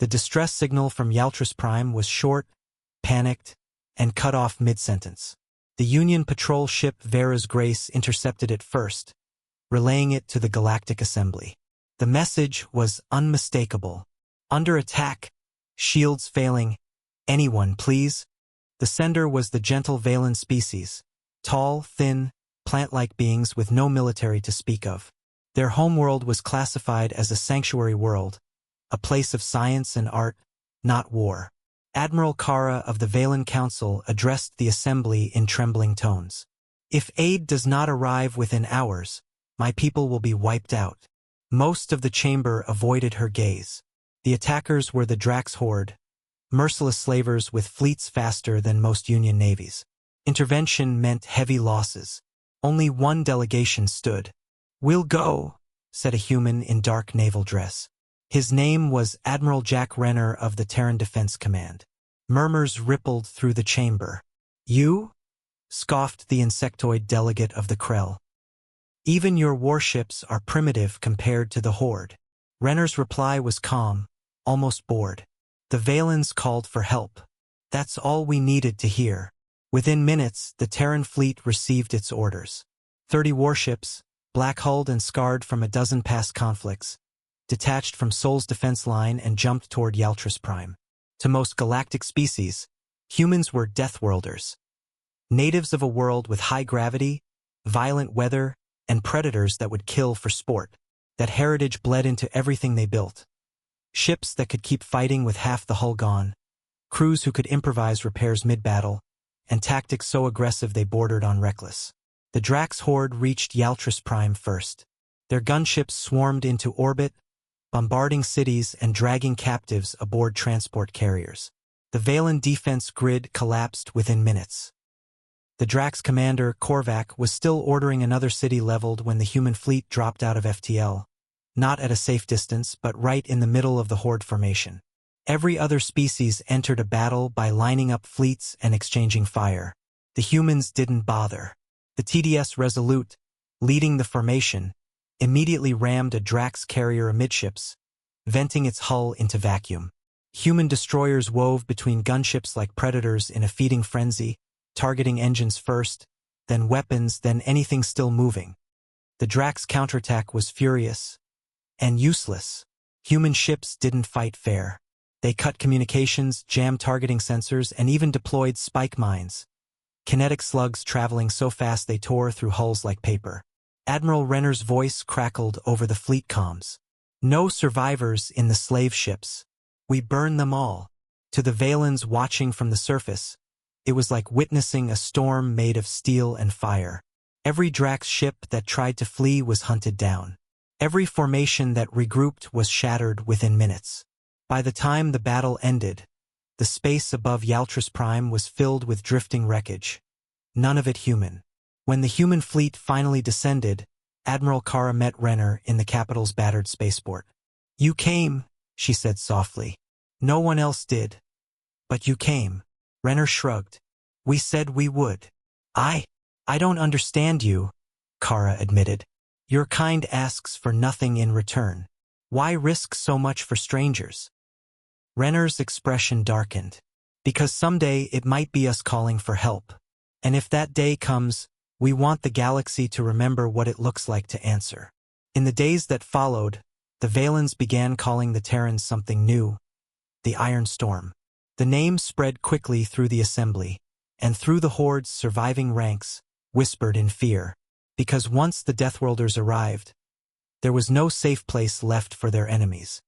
The distress signal from Yaltris Prime was short, panicked, and cut off mid-sentence. The Union patrol ship Vera's Grace intercepted it first, relaying it to the Galactic Assembly. The message was unmistakable. Under attack, shields failing. Anyone, please? The sender was the gentle Valen species, tall, thin, plant-like beings with no military to speak of. Their homeworld was classified as a sanctuary world, a place of science and art, not war. Admiral Kara of the Valen Council addressed the assembly in trembling tones. If aid does not arrive within hours, my people will be wiped out. Most of the chamber avoided her gaze. The attackers were the Drax Horde, merciless slavers with fleets faster than most Union navies. Intervention meant heavy losses. Only one delegation stood. "We'll go," said a human in dark naval dress. His name was Admiral Jack Renner of the Terran Defense Command. Murmurs rippled through the chamber. "You?" scoffed the insectoid delegate of the Krell. "Even your warships are primitive compared to the Horde." Renner's reply was calm, almost bored. "The Valens called for help. That's all we needed to hear." Within minutes, the Terran fleet received its orders. 30 warships, black-hulled and scarred from a dozen past conflicts, detached from Sol's defense line and jumped toward Yaltris Prime. To most galactic species, humans were Deathworlders. Natives of a world with high gravity, violent weather, and predators that would kill for sport. That heritage bled into everything they built. Ships that could keep fighting with half the hull gone, crews who could improvise repairs mid-battle, and tactics so aggressive they bordered on reckless. The Drax Horde reached Yaltris Prime first. Their gunships swarmed into orbit, bombarding cities and dragging captives aboard transport carriers. The Valen defense grid collapsed within minutes. The Drax commander, Korvac, was still ordering another city leveled when the human fleet dropped out of FTL. Not at a safe distance, but right in the middle of the Horde formation. Every other species entered a battle by lining up fleets and exchanging fire. The humans didn't bother. The TDS Resolute, leading the formation, immediately rammed a Drax carrier amidships, venting its hull into vacuum. Human destroyers wove between gunships like predators in a feeding frenzy, targeting engines first, then weapons, then anything still moving. The Drax counterattack was furious and useless. Human ships didn't fight fair. They cut communications, jammed targeting sensors, and even deployed spike mines. Kinetic slugs traveling so fast they tore through hulls like paper. Admiral Renner's voice crackled over the fleet comms. "No survivors in the slave ships. We burn them all." To the Valens watching from the surface, it was like witnessing a storm made of steel and fire. Every Drax ship that tried to flee was hunted down. Every formation that regrouped was shattered within minutes. By the time the battle ended, the space above Yaltris Prime was filled with drifting wreckage. None of it human. When the human fleet finally descended, Admiral Kara met Renner in the capital's battered spaceport. "You came," she said softly. "No one else did. But you came." Renner shrugged. "We said we would." I don't understand you," Kara admitted. "Your kind asks for nothing in return. Why risk so much for strangers?" Renner's expression darkened. "Because someday it might be us calling for help. And if that day comes, we want the galaxy to remember what it looks like to answer." In the days that followed, the Valens began calling the Terrans something new: the Iron Storm. The name spread quickly through the assembly, and through the Horde's surviving ranks, whispered in fear. Because once the Deathworlders arrived, there was no safe place left for their enemies.